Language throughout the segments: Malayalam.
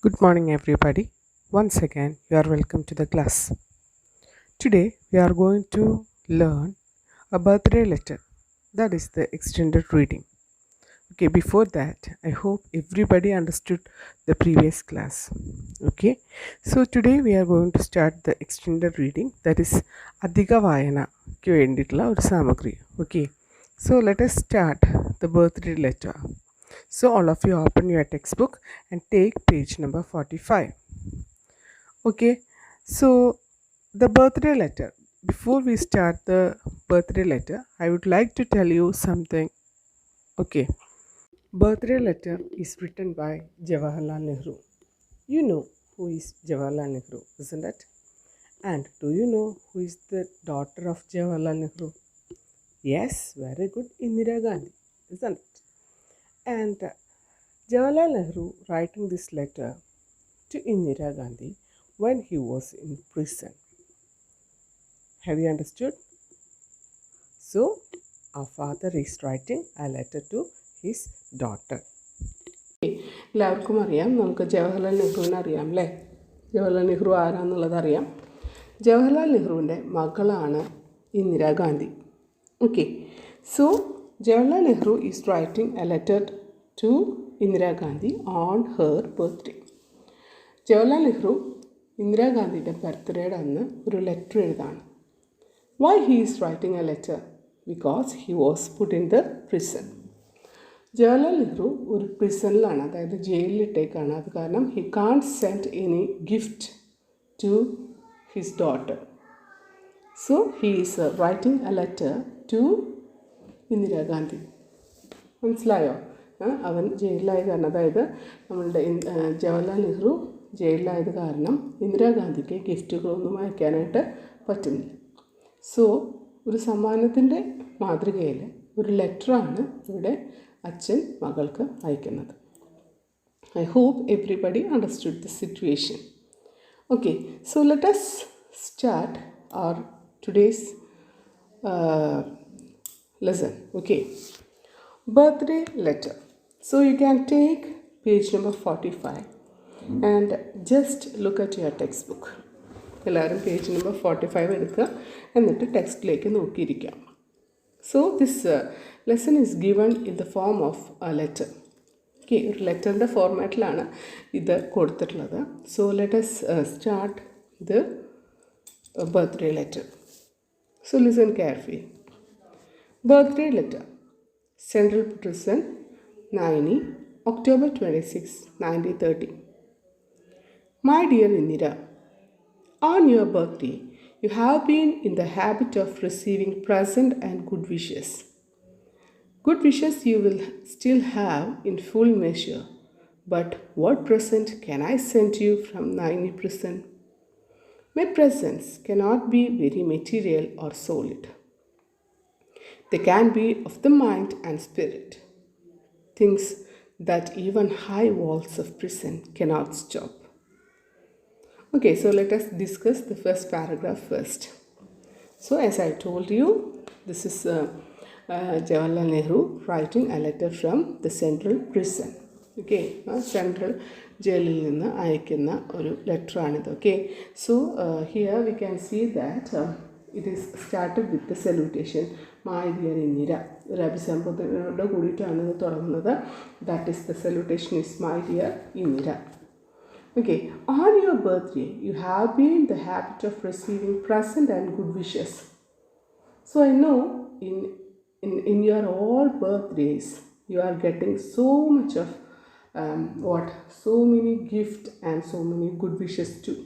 Good morning, everybody. Once again, you are welcome to the class. Today, we are going to learn a birthday letter. That is the extended reading. Okay, before that, I hope everybody understood the previous class. Okay, so today we are going to start the extended reading. That is അധിക വായനയ്ക്ക് വേണ്ടിയിട്ടുള്ള ഒരു സാമഗ്രി. Okay, so let us start the birthday letter. So all of you open your textbook and take page number 45. Okay, so the birthday letter. Before we start the birthday letter, I would like to tell you something. Okay, birthday letter is written by Jawaharlal Nehru. You know who is Jawaharlal Nehru, isn't it? And do you know who is the daughter of Jawaharlal Nehru? Yes, very good, Indira Gandhi, isn't it? And Jawaharlal Nehru writing this letter to Indira Gandhi when he was in prison. Have you understood? So, our father is writing a letter to his daughter. എല്ലാവർക്കും അറിയാം, നമുക്ക് ജവഹർലാൽ നെഹ്റുവിനെ അറിയാം അല്ലേ? ജവഹർലാൽ നെഹ്റു ആരാന്നുള്ളത് അറിയാം. ജവഹർലാൽ നെഹ്റുവിൻ്റെ മകളാണ് Indira Gandhi. Okay, so Jawaharlal Nehru is writing a letter to Indira Gandhi on her birthday. Jawaharlal Nehru ഇന്ദിരാഗാന്ധിയുടെ ബർത്ത്ഡേയുടെ അന്ന് ഒരു ലെറ്റർ എഴുതാണ്. Why he is writing a letter? Because he was put in the prison. Jawaharlal Nehru ഒരു പ്രിസണിലാണ്, അതായത് ജയിലിലിട്ടേക്കാണ്. അത് കാരണം he can't send any gift to his daughter. So he is writing a letter to Indira Gandhi. മനസ്സിലായോ? അവൻ ജയിലിലായത് കാരണം, അതായത് നമ്മളുടെ ജവഹർലാൽ നെഹ്റു ജയിലിലായത് കാരണം ഇന്ദിരാഗാന്ധിക്ക് ഗിഫ്റ്റുകളൊന്നും അയക്കാനായിട്ട് പറ്റുന്നില്ല. സോ ഒരു സമ്മാനത്തിൻ്റെ മാതൃകയിൽ ഒരു ലെറ്ററാണ് ഇവിടെ അച്ഛൻ മകൾക്ക് അയക്കുന്നത്. I hope everybody understood the situation. Okay, so let us start our today's lesson. Okay, birthday letter. So you can take page number 45 and just look at your textbook. എല്ലാവരും പേജ് നമ്പർ 45 എടുക്കുക, എന്നിട്ട് ടെക്സ്റ്റിലേക്ക് നോക്കിയിരിക്കാം. So this lesson is given in the form of a letter. Okay, ഒരു ലെറ്ററിൻ്റെ ഫോർമാറ്റിലാണ് ഇത് കൊടുത്തിട്ടുള്ളത്. So let us start the birthday letter. So listen carefully. Birthday letter. Central Prison, Naini, October 26, 1930. My dear Indira, on your birthday, you have been in the habit of receiving present and good wishes. Good wishes you will still have in full measure, but what present can I send you from Naini prison? My presents cannot be very material or solid. They can be of the mind and spirit, things that even high walls of prison cannot stop. Okay, so let us discuss the first paragraph first. So as I told you, this is Jawaharlal Nehru writing a letter from the central prison. Okay, central jailil ninnu ayikkunna oru letter aanid. Okay, so here we can see that it is started with the salutation, my dear Indira. ഒരു അഭിസംബോധനയോട് കൂടിയിട്ടാണ് ഇത് തുടങ്ങുന്നത്. That is the salutation is my dear Indira. Okay, on your birthday you have been in the habit of receiving present and good wishes. So I know in your all birthdays you are getting so much of so many gifts and so many good wishes too.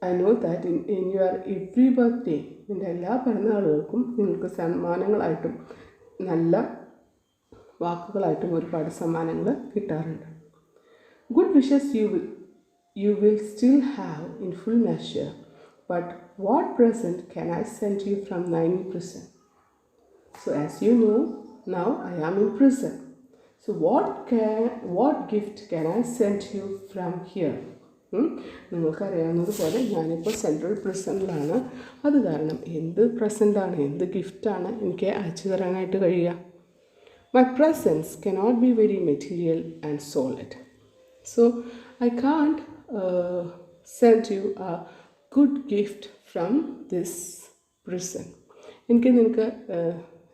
I know that in your every birthday, നിൻ്റെ എല്ലാ പിറന്നാളുകൾക്കും നിങ്ങൾക്ക് സമ്മാനങ്ങളായിട്ടും നല്ല വാക്കുകളായിട്ടും ഒരുപാട് സമ്മാനങ്ങൾ കിട്ടാറുണ്ട്. Good wishes you will still have in full measure, but what present can I send you from Naini prison? So as you know, now I am in prison. So what gift can I send you from here? നിങ്ങൾക്കറിയാവുന്നതുപോലെ ഞാനിപ്പോൾ സെൻട്രൽ പ്രിസണിലാണ്. അത് കാരണം എന്ത് പ്രസൻ്റാണ്, എന്ത് ഗിഫ്റ്റാണ് എനിക്ക് അയച്ചു തരാനായിട്ട് കഴിയുക? My presents cannot be very material and solid. So I can't send you a good gift from this prison. എനിക്ക് നിനക്ക്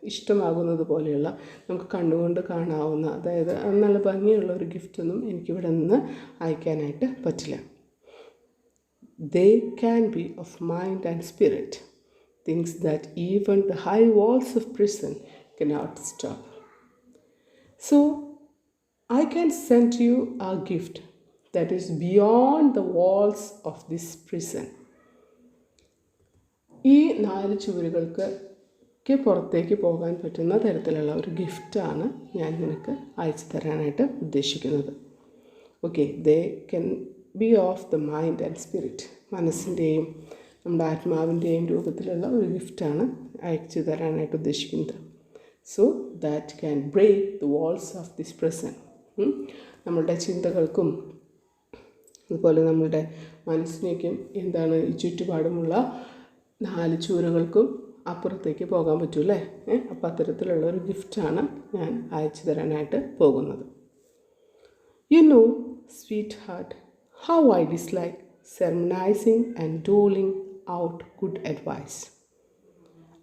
ഇഷ്ടമാകുന്നത് പോലെയുള്ള നമുക്ക് കണ്ണുകൊണ്ട് കാണാവുന്ന, അതായത് നല്ല ഭംഗിയുള്ള ഒരു ഗിഫ്റ്റൊന്നും എനിക്കിവിടെ നിന്ന് അയക്കാനായിട്ട് പറ്റില്ല. They can be of mind and spirit, things that even the high walls of prison cannot stop. So I can send you a gift that is beyond the walls of this prison. ഈ 4 ചുവരുകൾക്ക് പുറത്തേക്ക് പോകാൻ പറ്റുന്ന തരത്തിലുള്ള ഒരു ഗിഫ്റ്റാണ് ഞാൻ നിനക്ക് അയച്ചു തരാനായിട്ട് ഉദ്ദേശിക്കുന്നത്. Okay, they can be of the mind and spirit, മനസ്സിൻ്റെയും നമ്മുടെ ആത്മാവിൻ്റെയും രൂപത്തിലുള്ള ഒരു ഗിഫ്റ്റാണ് അയച്ചു തരാനായിട്ട് ഉദ്ദേശിക്കുന്നത്. So that can break the walls of this prison. നമ്മളുടെ ചിന്തകൾക്കും അതുപോലെ നമ്മളുടെ മനസ്സിനേക്കും എന്താണ് ഈ ചുറ്റുപാടുമുള്ള 4 ചുവരുകൾക്കും അപ്പുറത്തേക്ക് പോകാൻ പറ്റൂല്ലേ. അപ്പോൾ അത്തരത്തിലുള്ള ഒരു ഗിഫ്റ്റാണ് ഞാൻ അയച്ചു തരാനായിട്ട് പോകുന്നത്. You know sweet heart, how I dislike sermonizing and doling out good advice.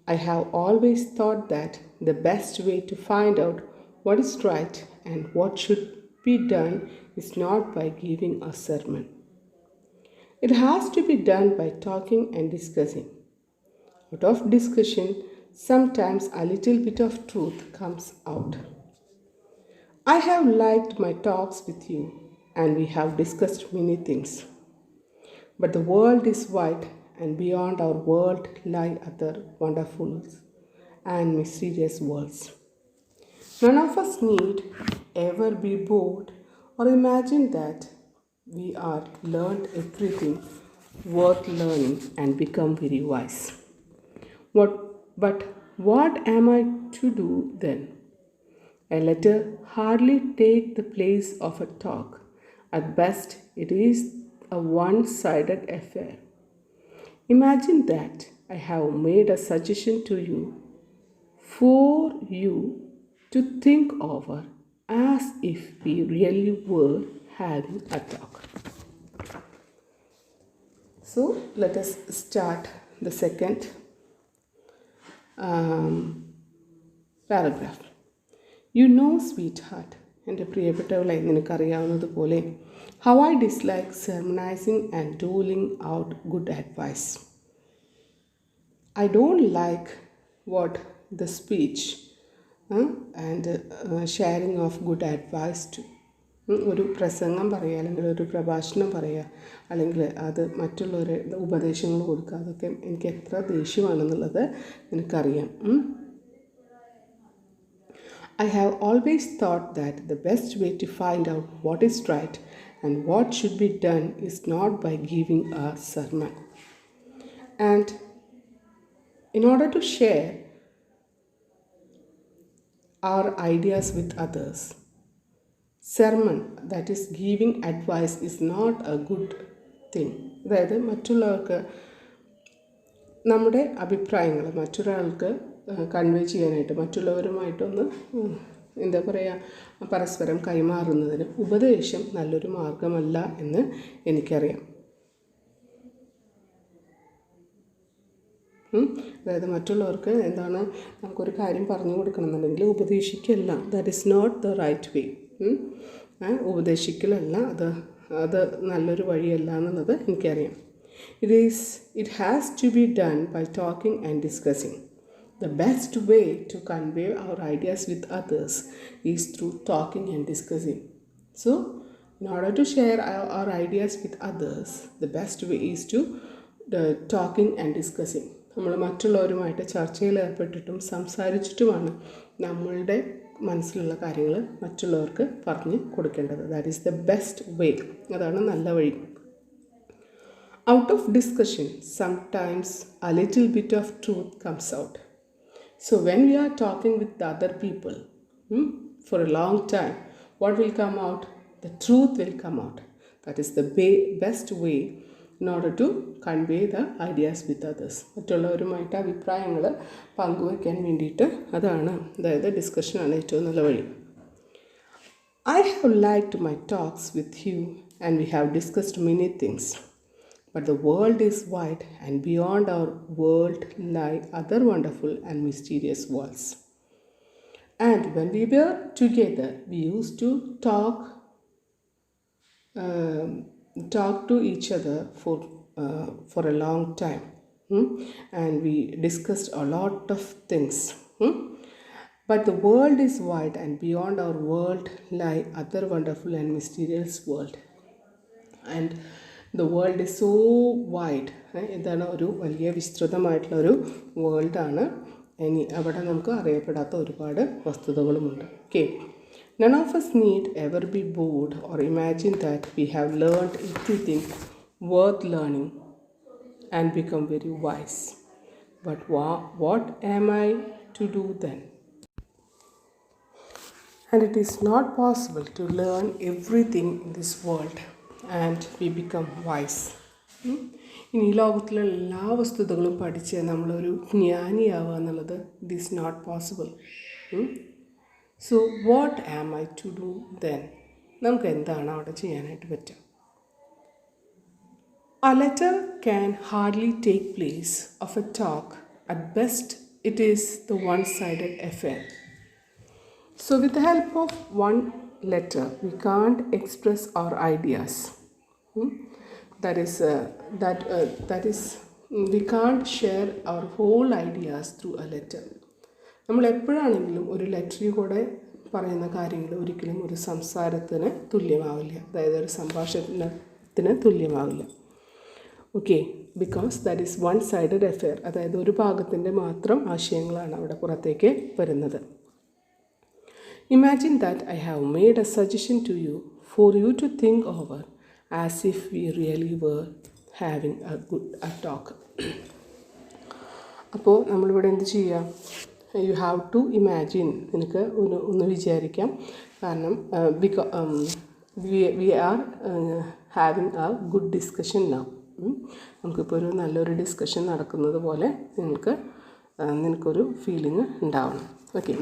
I have always thought that the best way to find out what is right and what should be done is not by giving a sermon. It has to be done by talking and discussing. Out of discussion, sometimes a little bit of truth comes out. I have liked my talks with you, and we have discussed many things. But the world is wide, and beyond our world lie other wonderful and mysterious worlds. None of us need ever be bored or imagine that we are learned everything worth learning and become very wise. But what am I to do then? A letter hardly take the place of a talk. At best, it is a one-sided affair. Imagine that I have made a suggestion to you for you to think over as if we really were having a talk. So let us start the second paragraph. You know, sweetheart, എൻ്റെ പ്രിയപ്പെട്ടവളെ, നിനക്കറിയാവുന്നതുപോലെ, how I dislike sermonizing and doling out good advice. I don't like what the speech and sharing of good advice to. ഒരു പ്രസംഗം പറയുക, അല്ലെങ്കിൽ ഒരു പ്രഭാഷണം പറയുക, അല്ലെങ്കിൽ അത് മറ്റുള്ളവരെ ഉപദേശങ്ങൾ കൊടുക്കുക, അതൊക്കെ എനിക്ക് എത്ര ദേഷ്യമാണെന്നുള്ളത് എനിക്കറിയാം. I have always thought that the best way to find out what is right and what should be done is not by giving a sermon. And in order to share our ideas with others, sermon, that is giving advice, is not a good thing. അതായത് മറ്റുള്ളവർക്ക് നമ്മുടെ അഭിപ്രായങ്ങൾ മറ്റൊരാൾക്ക് കൺവേ ചെയ്യാനായിട്ട്, മറ്റുള്ളവരുമായിട്ടൊന്ന് എന്താ പറയുക, പരസ്പരം കൈമാറുന്നതിന് ഉപദേശം നല്ലൊരു മാർഗമല്ല എന്ന് എനിക്കറിയാം. അതായത് മറ്റുള്ളവർക്ക് എന്താണ്, നമുക്കൊരു കാര്യം പറഞ്ഞു കൊടുക്കണമെന്നുണ്ടെങ്കിൽ ഉപദേശിക്കല്ല, that is not the right way. ഉപദേശിക്കലല്ല അത് നല്ലൊരു വഴിയല്ല എന്നുള്ളത് എനിക്കറിയാം. It has to be done by talking and discussing. The best way to convey our ideas with others is through talking and discussing. So, in order to share our ideas with others, the best way is to talking and discussing. നമ്മൾ മറ്റുള്ളവരുമായിട്ട് ചർച്ചയിൽ ഏർപ്പെട്ടിട്ടും സംസാരിച്ചിട്ടുമാണ് നമ്മളുടെ മനസ്സിലുള്ള കാര്യങ്ങൾ മറ്റുള്ളവർക്ക് പറഞ്ഞു കൊടുക്കേണ്ടത്. That is the best way. അതാണ് നല്ല വഴി. Out of discussion, sometimes a little bit of truth comes out. So when we are talking with the other people for a long time, what will come out? The truth will come out. That is the best way in order to convey the ideas with others. മറ്റുള്ളവരുമായിട്ട് അഭിപ്രായങ്ങൾ പങ്കുവയ്ക്കാൻ വേണ്ടിയിട്ട് അതാണ്, അതായത് ഡിസ്കഷനാണ് ഏറ്റവും നല്ല വഴി. I have liked my talks with you and we have discussed many things. But the world is wide and beyond our world lie other wonderful and mysterious worlds. And when we were together, we used to um, talk to each other for a long time. And we discussed a lot of things. But the world is wide and beyond our world lie other wonderful and mysterious world. And the world is so wide. ഇതാണ് ഒരു വലിയ വിസ്തൃതമായിട്ടുള്ളൊരു വേൾഡാണ്. ഇനി അവിടെ നമുക്ക് അറിയപ്പെടാത്ത ഒരുപാട് വസ്തുതകളുമുണ്ട്. Okay, none of us need ever be bored or imagine that we have learned everything worth learning and become very wise. But what am I to do then? And it is not possible to learn everything in this world and we become wise. ഇനി ഈ ലോകത്തിലെ എല്ലാ വസ്തുതകളും പഠിച്ച് നമ്മളൊരു ജ്ഞാനിയാവുക എന്നുള്ളത് it is not possible. So what am I to do then? നമുക്ക് എന്താണ് അവിടെ ചെയ്യാനായിട്ട് പറ്റുക? A letter can hardly take place of a talk. At best, it is the one-sided affair. So with the help of one letter, we can't express our ideas. That is, we can't share our whole ideas through a letter. നമ്മൾ എപ്പോഴാണെങ്കിലും ഒരു ലെറ്ററിൽ കൂടെ പറയുന്ന കാര്യങ്ങൾ ഒരിക്കലും ഒരു സംസാരത്തിന് തുല്യമാവില്ല, അതായത് ഒരു സംഭാഷണത്തിന് തുല്യമാവില്ല. Okay, because that is one sided affair, അതായത് ഒരു ഭാഗത്തിൻ്റെ മാത്രം ആശയങ്ങളാണ് അവിടെ പുറത്തേക്ക് വരുന്നത്. Imagine that I have made a suggestion to you for you to think over as if we really were having a talk. അപ്പോൾ നമ്മളിവിടെ എന്ത് ചെയ്യുക? യു ഹാവ് ടു ഇമാജിൻ, നിനക്ക് ഒന്ന് വിചാരിക്കാം. കാരണം we are having a good discussion now. നമുക്കിപ്പോൾ ഒരു നല്ലൊരു ഡിസ്കഷൻ നടക്കുന്നത് പോലെ നിനക്കൊരു ഫീലിംഗ് ഉണ്ടാവണം. Okay,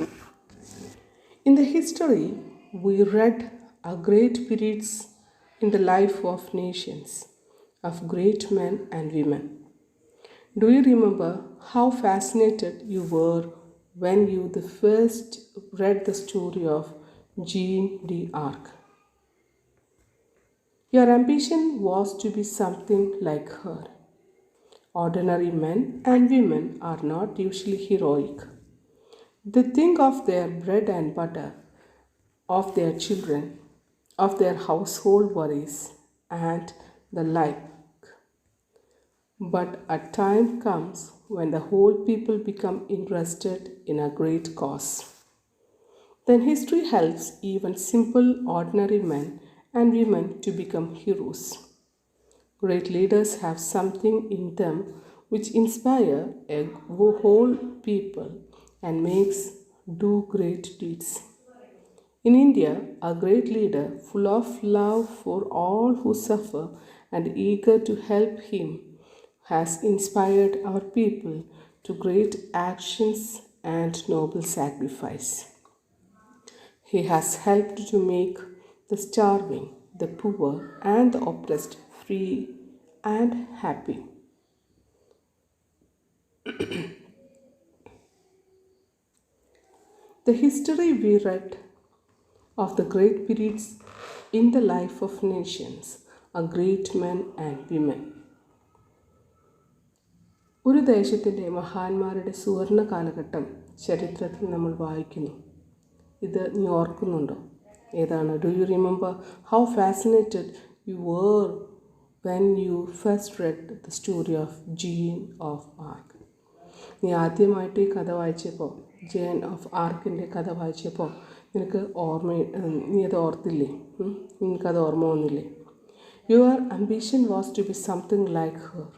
in the history, we read of great periods in the life of nations, of great men and women. Do you remember how fascinated you were when you the first read the story of Jeanne d'Arc? Your ambition was to be something like her. Ordinary men and women are not usually heroic. They think of their bread and butter, of their children, of their household worries, and the like. But a time comes when the whole people become interested in a great cause. Then history helps even simple, ordinary men and women to become heroes. Great leaders have something in them which inspire a whole people and makes do great deeds. In India, a great leader full of love for all who suffer and eager to help him has inspired our people to great actions and noble sacrifice. He has helped to make the starving, the poor and the oppressed free and happy. The history we read of the great periods in the life of nations, a great men and women. ഒരു ദേശത്തിൻ്റെ മഹാന്മാരുടെ സുവർണ കാലഘട്ടം ചരിത്രത്തിൽ നമ്മൾ വായിക്കുന്നു. ഇത് നീ ഓർക്കുന്നുണ്ടോ? ഏതാണ്? Do you remember how fascinated you were when you first read the story of Jeanne of Arc? നീ ആദ്യമായിട്ട് ഈ കഥ വായിച്ചപ്പോൾ, ജേൻ ഓഫ് ആർക്കിൻ്റെ കഥ വായിച്ചപ്പോൾ നിനക്ക് നീ അത് ഓർത്തില്ലേ? നിനക്കത് ഓർമ്മ വന്നില്ലേ? Your ambition was to be something like her.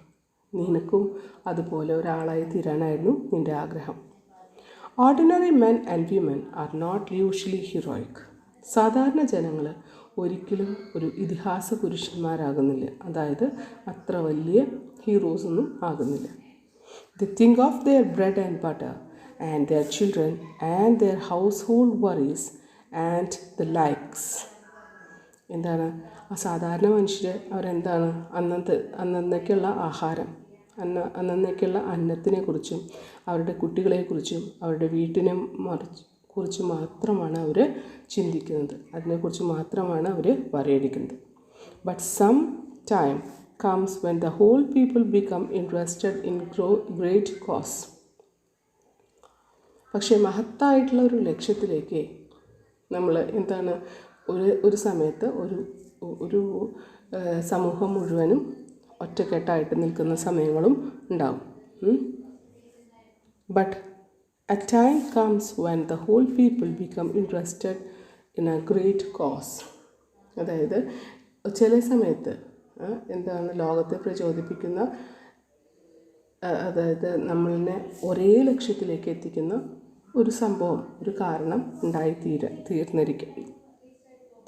നിനക്കും അതുപോലെ ഒരാളായി തീരാനായിരുന്നു നിൻ്റെ ആഗ്രഹം. Ordinary men and women are not usually heroic. സാധാരണ ജനങ്ങൾ ഒരിക്കലും ഒരു ഇതിഹാസ പുരുഷന്മാരാകുന്നില്ല, അതായത് അത്ര വലിയ ഹീറോസൊന്നും ആകുന്നില്ല. They think of their bread and butter and their children and their household worries and the likes. എന്താണ് ആ സാധാരണ മനുഷ്യർ അവരെന്താണ് അന്നന്നേക്കുള്ള ആഹാരം അന്നന്നേക്കുള്ള അന്നത്തിനെക്കുറിച്ചും അവരുടെ കുട്ടികളെക്കുറിച്ചും അവരുടെ വീട്ടിനെ കുറിച്ച് മാത്രമാണ് അവർ ചിന്തിക്കുന്നത്, അതിനെക്കുറിച്ച് മാത്രമാണ് അവർ പറയടിക്കുന്നത്. But some time comes when the whole people become interested in great cause. പക്ഷേ മഹത്തായിട്ടുള്ള ഒരു ലക്ഷ്യത്തിലേക്ക് നമ്മൾ എന്താണ് ഒരു സമയത്ത് ഒരു സമൂഹം മുഴുവനും ഒറ്റക്കെട്ടായിട്ട് നിൽക്കുന്ന സമയങ്ങളും ഉണ്ടാവും. But a time comes when the whole people become interested in a great cause. അതായത് ചില സമയത്ത് എന്താണ് ലോകത്തെ പ്രചോദിപ്പിക്കുന്ന, അതായത് നമ്മളിനെ ഒരേ ലക്ഷ്യത്തിലേക്ക് എത്തിക്കുന്ന ഒരു സംഭവം, ഒരു കാരണം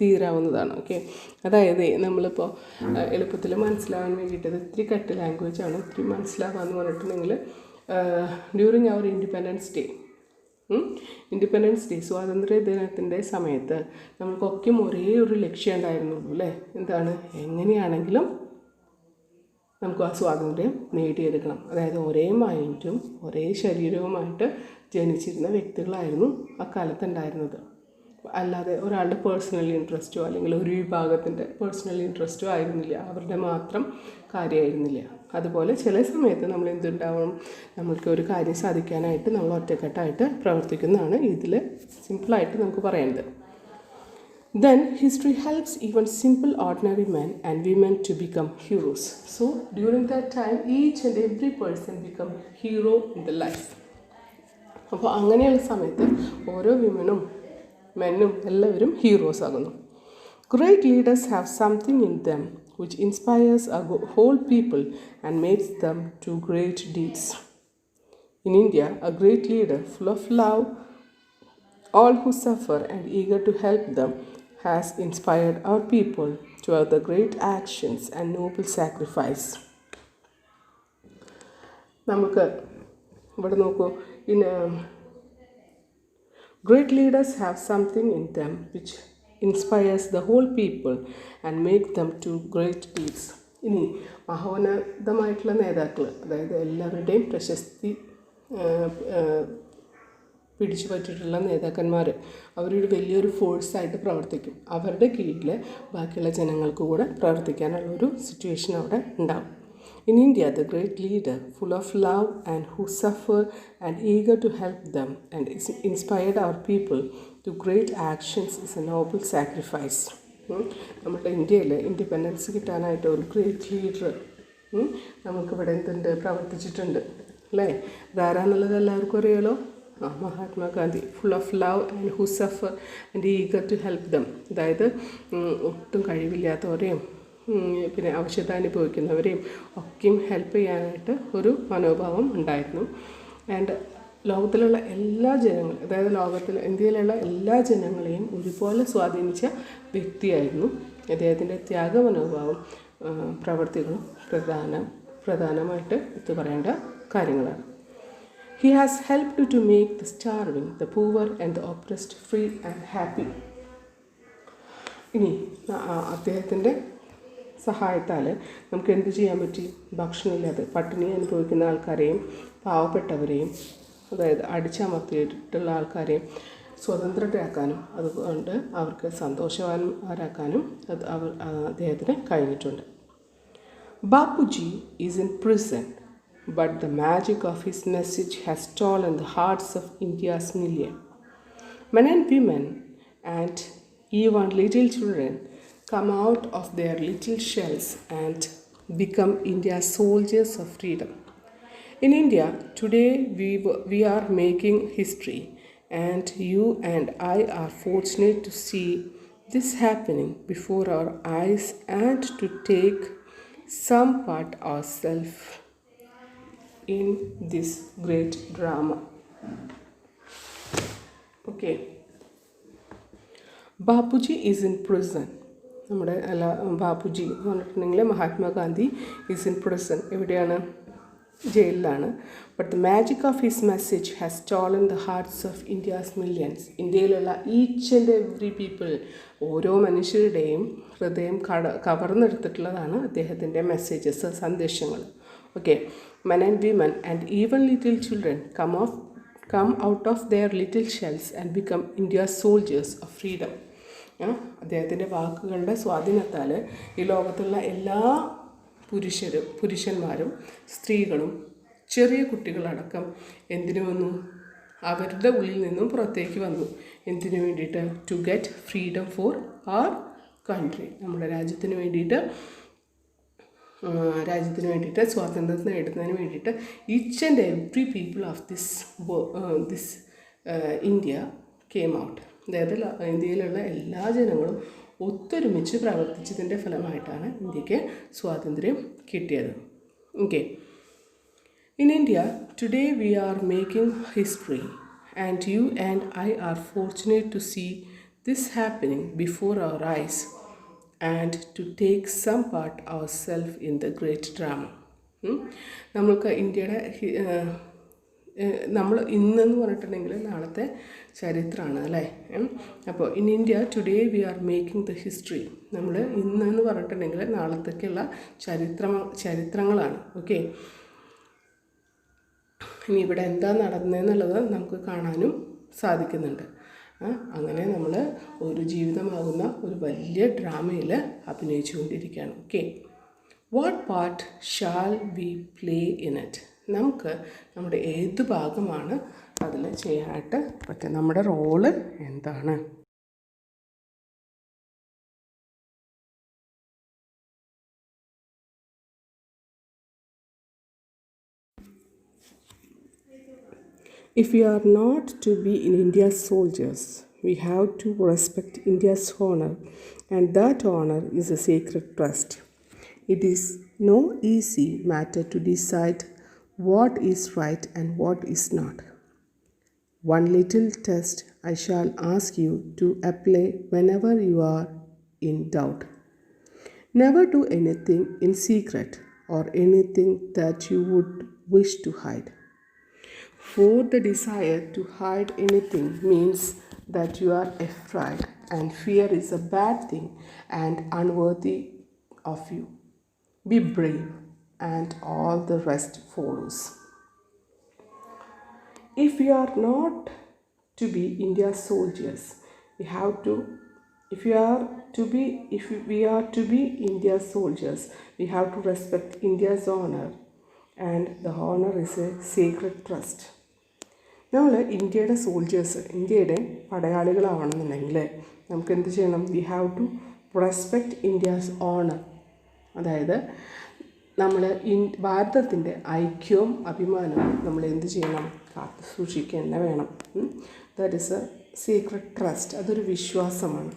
തീരാവുന്നതാണ്. ഓക്കെ, അതായത് നമ്മളിപ്പോൾ എളുപ്പത്തിൽ മനസ്സിലാവാൻ വേണ്ടിയിട്ട് ഇത്തിരി കട്ട് ലാംഗ്വേജാണ്, ഇത്തിരി മനസ്സിലാവാമെന്ന് പറഞ്ഞിട്ടുണ്ടെങ്കിൽ ഡ്യൂറിങ് അവർ ഇൻഡിപെൻഡൻസ് ഡേ സ്വാതന്ത്ര്യ ദിനത്തിൻ്റെ സമയത്ത് നമ്മൾക്കൊക്കെ ഒരേ ഒരു ലക്ഷ്യം ഉണ്ടായിരുന്നുള്ളൂ അല്ലേ? എന്താണ്, എങ്ങനെയാണെങ്കിലും നമുക്ക് ആ സ്വാതന്ത്ര്യം നേടിയെടുക്കണം. അതായത് ഒരേ മൈൻഡും ഒരേ ശരീരവുമായിട്ട് ജനിച്ചിരുന്ന വ്യക്തികളായിരുന്നു അക്കാലത്തുണ്ടായിരുന്നത്. അല്ലാതെ ഒരാളുടെ പേഴ്സണൽ ഇൻട്രസ്റ്റോ അല്ലെങ്കിൽ ഒരു വിഭാഗത്തിൻ്റെ പേഴ്സണൽ ഇൻട്രസ്റ്റോ ആയിരുന്നില്ല, അവരുടെ മാത്രം കാര്യമായിരുന്നില്ല. അതുപോലെ ചില സമയത്ത് നമ്മൾ എന്തുണ്ടാവണം, നമ്മൾക്ക് ഒരു കാര്യം സാധിക്കാനായിട്ട് നമ്മൾ ഒറ്റക്കെട്ടായിട്ട് പ്രവർത്തിക്കുന്നതാണ് ഇതിൽ സിമ്പിളായിട്ട് നമുക്ക് പറയുന്നത്. Then history helps even simple ordinary men and women to become heroes. So during that time each and every person become hero in the life. അപ്പോൾ അങ്ങനെയുള്ള സമയത്ത് ഓരോ വിമനും മെന്നും എല്ലാവരും ഹീറോസ് ആകുന്നു. Great leaders have something in them which inspires a whole people and makes them do great deeds. In India, a great leader full of love, all who suffer and eager to help them, has inspired our people to have the great actions and noble sacrifice. നമുക്ക് ഇവിടെ നോക്കൂ, great leaders have something in them which inspires the whole people and make them do great deeds. ഇനി മഹോന്നതമായിട്ടുള്ള നേതാക്കൾ, അതായത് എല്ലാവരുടെയും പ്രശസ്തി പിടിച്ചു പറ്റിയിട്ടുള്ള നേതാക്കന്മാർ അവരൊരു വലിയൊരു ഫോഴ്സായിട്ട് പ്രവർത്തിക്കും. അവരുടെ കീഴിൽ ബാക്കിയുള്ള ജനങ്ങൾക്ക് കൂടെ പ്രവർത്തിക്കാനുള്ളൊരു സിറ്റുവേഷൻ അവിടെ ഉണ്ടാവും. In India, the great leader, full of love and who suffer and eager to help them and inspired our people to great actions is a noble sacrifice. നമ്മുടെ ഇന്ത്യയിൽ ഇൻഡിപെൻഡൻസ് കിട്ടാനായിട്ട് ഒരു ഗ്രേറ്റ് ലീഡർ നമുക്കിവിടെ എന്തുണ്ട്, പ്രവർത്തിച്ചിട്ടുണ്ട് അല്ലേ? അതാരാന്നുള്ളത് എല്ലാവർക്കും അറിയാലോ. Mahatma Gandhi, full of love and who suffer and eager to help them. അതായത് ഒട്ടും കഴിവില്ലാത്തവരെയും പിന്നെ അവശത അനുഭവിക്കുന്നവരെയും ഒക്കെയും ഹെൽപ്പ് ചെയ്യാനായിട്ട് ഒരു മനോഭാവം ഉണ്ടായിരുന്നു. ആൻഡ് ലോകത്തിലുള്ള എല്ലാ ജനങ്ങളും, അതായത് ഇന്ത്യയിലുള്ള എല്ലാ ജനങ്ങളെയും ഒരുപോലെ സ്വാധീനിച്ച വ്യക്തിയായിരുന്നു. അദ്ദേഹത്തിൻ്റെ ത്യാഗ മനോഭാവം പ്രവർത്തികളും പ്രധാനമായിട്ട് എടുത്തു പറയേണ്ട കാര്യങ്ങളാണ്. He has helped to make the starving, the poor and the oppressed free and happy. ഇനി അദ്ദേഹത്തിൻ്റെ സഹായത്താൽ നമുക്ക് എന്ത് ചെയ്യാൻ പറ്റി? ഭക്ഷണമില്ലാതെ പട്ടിണി അനുഭവിക്കുന്ന ആൾക്കാരെയും പാവപ്പെട്ടവരെയും, അതായത് അടിച്ചമർത്തിയിട്ടുള്ള ആൾക്കാരെയും സ്വതന്ത്രരാക്കാനും അതുകൊണ്ട് അവർക്ക് സന്തോഷവാന്മാരാക്കാനും അദ്ദേഹത്തിന് കഴിഞ്ഞിട്ടുണ്ട്. Bapuji is in prison, but the magic of his message has stolen the hearts of India's million. Men and women and even little children come out of their little shells and become India's soldiers of freedom. In India, today we are making history, and you and I are fortunate to see this happening before our eyes and to take some part ourselves in this great drama. Okay. Bapuji is in prison. Bapuji എന്ന് പറഞ്ഞിട്ടുണ്ടെങ്കിൽ മഹാത്മാഗാന്ധി ഈസ് ഇൻ prison. എവിടെയാണ്? ജയിലിലാണ്. But the magic of his message has stolen the hearts of India's millions. ഇന്ത്യയിലുള്ള ഈച്ച് ആൻഡ് എവ്രി പീപ്പിൾ, ഓരോ മനുഷ്യരുടെയും ഹൃദയം കവർന്നെടുത്തിട്ടുള്ളതാണ് അദ്ദേഹത്തിൻ്റെ മെസ്സേജസ്, സന്ദേശങ്ങൾ. Okay, men and women and even little children come out of their little shells and become India's soldiers of freedom. അദ്ദേഹത്തിൻ്റെ വാക്കുകളുടെ സ്വാധീനത്താൽ ഈ ലോകത്തുള്ള എല്ലാ പുരുഷന്മാരും സ്ത്രീകളും ചെറിയ കുട്ടികളടക്കം എന്തിനു വന്നു? അവരുടെ ഉള്ളിൽ നിന്നും പുറത്തേക്ക് വന്നു. എന്തിനു വേണ്ടിയിട്ട്? To get freedom for our country, നമ്മുടെ രാജ്യത്തിന് വേണ്ടിയിട്ട് സ്വാതന്ത്ര്യം നേടുന്നതിന് വേണ്ടിയിട്ട് each and every people of this India came out. അതായത് ഇന്ത്യയിലുള്ള എല്ലാ ജനങ്ങളും ഒത്തൊരുമിച്ച് പ്രവർത്തിച്ചതിൻ്റെ ഫലമായിട്ടാണ് ഇന്ത്യക്ക് സ്വാതന്ത്ര്യം കിട്ടിയത്. Okay, in India today we are making history and you and I are fortunate to see this happening before our eyes and to take some part our self in the great drama. നമ്മൾക്ക് ഇന്ത്യയുടെ നമ്മൾ ഇന്നെന്ന് പറഞ്ഞിട്ടുണ്ടെങ്കിൽ നാളത്തെ ചരിത്രമാണ് അല്ലേ. അപ്പോൾ in India today we are making the history. നമ്മൾ ഇന്നെന്ന് പറഞ്ഞിട്ടുണ്ടെങ്കിൽ നാളത്തേക്കുള്ള ചരിത്രങ്ങളാണ്. ഓക്കെ, ഇനി ഇവിടെ എന്താ നടന്നതെന്നുള്ളത് നമുക്ക് കാണാനും സാധിക്കുന്നുണ്ട്. അങ്ങനെ നമ്മൾ ഒരു ജീവിതമാകുന്ന ഒരു വലിയ ഡ്രാമയിൽ അഭിനയിച്ചു കൊണ്ടിരിക്കുകയാണ്. Okay, what part shall we play in it? നമുക്ക് നമ്മുടെ ഏത് ഭാഗമാണ് അതിൽ ചെയ്യാനായിട്ട് പറ്റുക? നമ്മുടെ റോള് എന്താണ്? If we are not to be in India's soldiers, we have to respect India's honor, and that honor is a sacred trust. It is no easy matter to decide what is right and what is not. One little test I shall ask you to apply whenever you are in doubt. Never do anything in secret or anything that you would wish to hide. For the desire to hide anything means that you are afraid, and fear is a bad thing and unworthy of you. Be brave, and all the rest follows. If we are not to be India's soldiers, we are to be India's soldiers, we have to respect India's honor, and the honor is a sacred trust. നമ്മൾ ഇന്ത്യയുടെ സോൾജേഴ്സ്, ഇന്ത്യയുടെ പടയാളികളാവണമെന്നുണ്ടെങ്കിൽ നമുക്ക് എന്ത് ചെയ്യണം? We have to respect India's honour. അതായത് നമ്മൾ ഭാരതത്തിൻ്റെ ഐക്യവും അഭിമാനവും നമ്മൾ എന്ത് ചെയ്യണം? കാത്തു സൂക്ഷിക്കുക തന്നെ വേണം. That is a secret trust. അതൊരു വിശ്വാസമാണ്.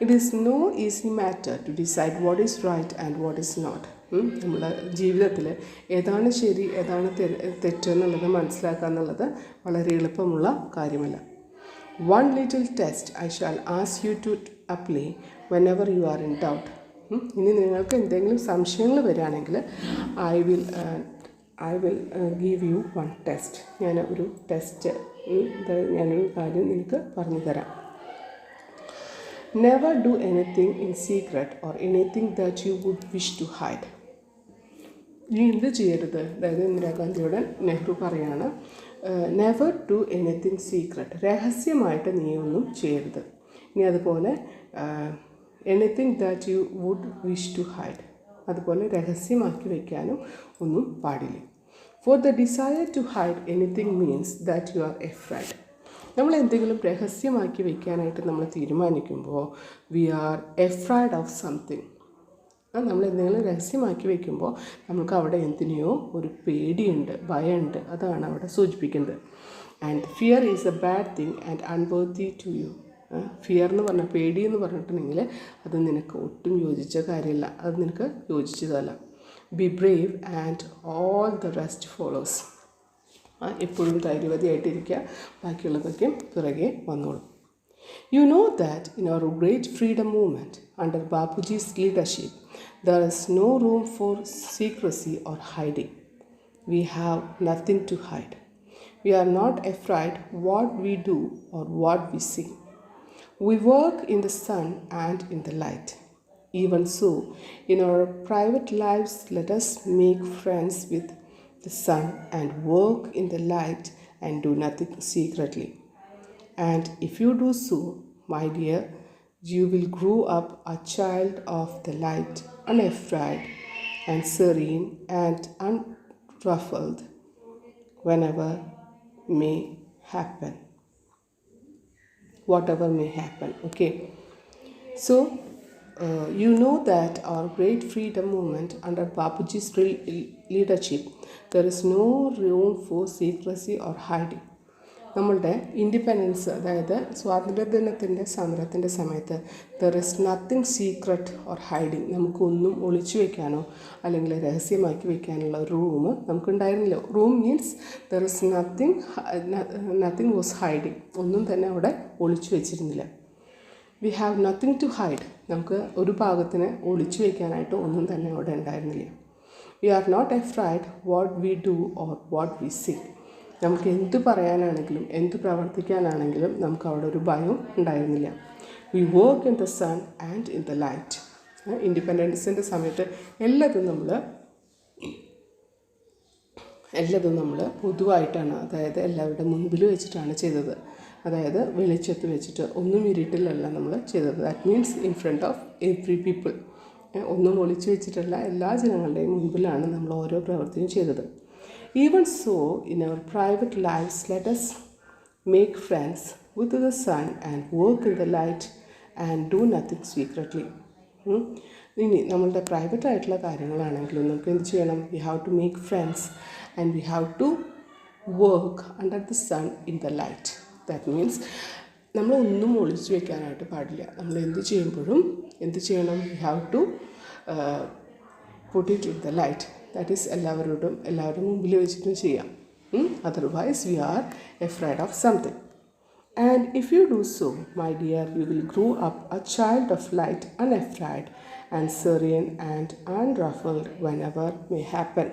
It is no easy matter to decide what is right and what is not. നമ്മുടെ ജീവിതത്തിൽ ഏതാണ് ശരി ഏതാണ് തെറ്റ് എന്നുള്ളത് മനസ്സിലാക്കുക എന്നുള്ളത് വളരെ എളുപ്പമുള്ള കാര്യമല്ല. One little test I shall ask you to apply whenever you are in doubt. ഇനി നിങ്ങൾക്ക് എന്തെങ്കിലും സംശയങ്ങൾ വരികയാണെങ്കിൽ I will give you one test. ഞാനൊരു കാര്യം നിനക്ക് പറഞ്ഞു തരാം. Never do anything in secret or anything that you would wish to hide. നീ എന്ത് ചെയ്യരുത്? അതായത് ഇന്ദിരാഗാന്ധിയോട് നെഹ്റു പറയാണ്, നെവർ ഡു എനിത്തിങ് സീക്രട്ട്, രഹസ്യമായിട്ട് നീ ഒന്നും ചെയ്യരുത്. ഇനി അതുപോലെ anything that you would wish to hide, അതുപോലെ രഹസ്യമാക്കി വയ്ക്കാനും ഒന്നും പാടില്ല. For the desire to hide anything means that you are afraid. നമ്മൾ എന്തെങ്കിലും രഹസ്യമാക്കി വയ്ക്കാനായിട്ട് നമ്മൾ തീരുമാനിക്കുമ്പോൾ we are afraid of something. നമ്മൾ എന്തെങ്കിലും രഹസ്യമാക്കി വയ്ക്കുമ്പോൾ നമുക്ക് അവിടെ എന്തിനെയോ ഒരു പേടിയുണ്ട്, ഭയമുണ്ട്. അതാണ് അവിടെ സൂചിപ്പിക്കുന്നത്. And fear is a bad thing and unworthy to you. Fear എന്ന് പറഞ്ഞാൽ, പേടി എന്ന് പറഞ്ഞിട്ടുണ്ടെങ്കിൽ അത് നിനക്ക് ഒട്ടും യോജിച്ച കാര്യമല്ല, അത് നിനക്ക് യോജിച്ചതല്ല. Be brave and all the rest follows. എപ്പോഴും ധൈര്യവതിയായിട്ടിരിക്കുക, ബാക്കിയുള്ളതൊക്കെ പിറകെ വന്നോളും. You know that in our great freedom movement under Bapuji's leadership, there is no room for secrecy or hiding. we have nothing to hide. We are not afraid what we do or what we see. We work in the sun and in the light. Even so, in our private lives, let us make friends with the sun and work in the light and do nothing secretly. And if you do so, my dear, you will grow up a child of the light, unafraid and serene and unruffled whenever may happen, whatever may happen. Okay, so you know that our great freedom movement under Bapuji's leadership, there is no room for secrecy or hiding. നമ്മളുടെ ഇൻഡിപെൻഡൻസ് അതായത് സ്വാതന്ത്ര്യദിനത്തിൻ്റെ സമരത്തിൻ്റെ സമയത്ത് there is nothing secret or hiding, നമുക്കൊന്നും ഒളിച്ചു വയ്ക്കാനോ അല്ലെങ്കിൽ രഹസ്യമാക്കി വയ്ക്കാനുള്ള ഒരു റൂം നമുക്കുണ്ടായിരുന്നില്ല. Room means there is nothing was hiding, ഒന്നും തന്നെ അവിടെ ഒളിച്ചു വെച്ചിരുന്നില്ല. We have nothing to hide, നമുക്ക് ഒരു ഭാഗത്തിന് ഒളിച്ചു വയ്ക്കാനായിട്ട് ഒന്നും തന്നെ അവിടെ ഉണ്ടായിരുന്നില്ല. We are not afraid what we do or what we see, നമുക്ക് എന്ത് പറയാനാണെങ്കിലും എന്ത് പ്രവർത്തിക്കാനാണെങ്കിലും നമുക്ക് അവിടെ ഒരു ഭയം ഉണ്ടായിരുന്നില്ല. We work in the sun and in the light. ഇൻഡിപെൻഡൻസിൻ്റെ സമയത്ത് എല്ലാതും നമ്മൾ പൊതുവായിട്ടാണ്, അതായത് എല്ലാവരുടെ മുൻപിൽ വെച്ചിട്ടാണ് ചെയ്തത്. അതായത് വെളിച്ചത്ത് വെച്ചിട്ട്, ഒന്നും ഇരുട്ടിലല്ല നമ്മൾ ചെയ്തത്. That means in front of every people. ഒന്നും ഒളിച്ചു വെച്ചിട്ടല്ല, എല്ലാ ജനങ്ങളുടെയും മുൻപിലാണ് നമ്മൾ ഓരോ പ്രവൃത്തിയും ചെയ്തത്. Even so, in our private lives, let us make friends with the sun and work in the light and do nothing secretly. ഇനി നമ്മളുടെ പ്രൈവറ്റ് ആയിട്ടുള്ള കാര്യങ്ങളാണെങ്കിലും നമുക്ക് എന്ത് ചെയ്യണം? We have to make friends and we have to work under the sun in the light. That means നമ്മളൊന്നും ഒളിച്ചു വെക്കാനായിട്ട് പാടില്ല. നമ്മൾ എന്ത് ചെയ്യുമ്പോഴും എന്ത് ചെയ്യണം? We have to put it in the light. That is എല്ലാവരുടെ മുമ്പിൽ വെച്ചിട്ടും ചെയ്യാം. Otherwise we are afraid of something. And if you do so, my dear, you will grow up a child of light, unafraid and serene and അൺറഫിൾഡ് whenever may happen.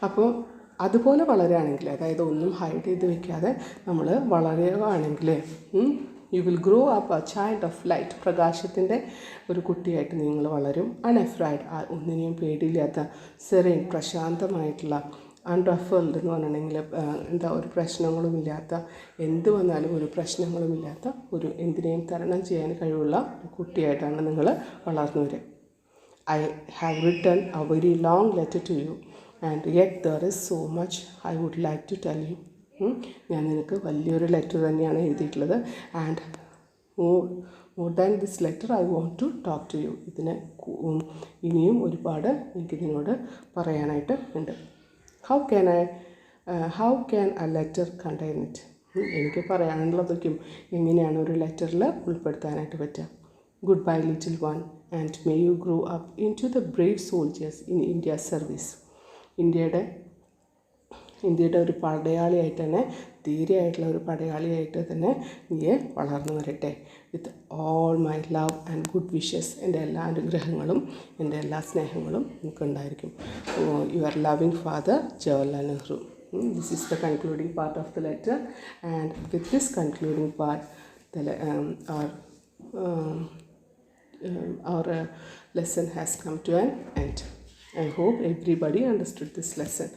അപ്പോൾ അതുപോലെ വളരുകയാണെങ്കിൽ, അതായത് ഒന്നും ഹൈഡ് ചെയ്ത് വെക്കാതെ നമ്മൾ വളരുകയാണെങ്കിൽ, you will grow up a child of light, പ്രകാശത്തിൻ്റെ ഒരു കുട്ടിയായിട്ട് നിങ്ങൾ വളരും. അൺഎഫ്രൈഡ്, ഒന്നിനെയും പേടിയില്ലാത്ത, സെറീൻ, പ്രശാന്തമായിട്ടുള്ള, അൺറഫിൾഡ് എന്ന് പറഞ്ഞിട്ടുണ്ടെങ്കിൽ ഒരു പ്രശ്നങ്ങളുമില്ലാത്ത, എന്ത് വന്നാലും ഒരു പ്രശ്നങ്ങളുമില്ലാത്ത, ഒരു എന്തിനേയും തരണം ചെയ്യാൻ കഴിവുള്ള ഒരു കുട്ടിയായിട്ടാണ് നിങ്ങൾ വളർന്നു വരിക. I have written a very long letter to you and yet there is so much I would like to tell you. ഞാൻ നിനക്ക് വലിയൊരു ലെറ്റർ തന്നെയാണ് എഴുതിയിട്ടുള്ളത്. And more than this letter I want to talk to you. ഇനിയും ഒരുപാട് എനിക്കിതിനോട് പറയാനായിട്ട് ഉണ്ട്. How can a letter contain it? എനിക്ക് പറയാനുള്ളതൊക്കെയും എങ്ങനെയാണ് ഒരു ലെറ്ററിൽ ഉൾപ്പെടുത്താനായിട്ട് പറ്റുക? Good bye little one and may you grow up in to the brave soldiers in India service. ഇന്ത്യയുടെ ഒരു പടയാളിയായിട്ട് തന്നെ, ധീരയായിട്ടുള്ള ഒരു പടയാളിയായിട്ട് തന്നെ നീയെ വളർന്നു വരട്ടെ. With all my love and good wishes. എൻ്റെ എല്ലാ അനുഗ്രഹങ്ങളും എൻ്റെ എല്ലാ സ്നേഹങ്ങളും എനിക്കുണ്ടായിരിക്കും. Your loving father, Jawaharlal Nehru. This is the concluding part of the letter, and with this concluding part, our lesson has come to an end. I hope everybody understood this lesson.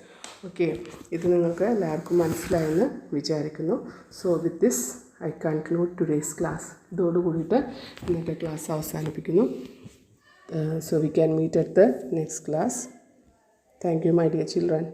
Okay, ഇത് നിങ്ങൾക്ക് എല്ലാവർക്കും മനസ്സിലായെന്ന് വിചാരിക്കുന്നു. So with this I conclude today's class. ഇതോടുകൂടിയിട്ട് ഇന്നത്തെ ക്ലാസ് അവസാനിപ്പിക്കുന്നു. So we can meet at the next class. Thank you my dear children.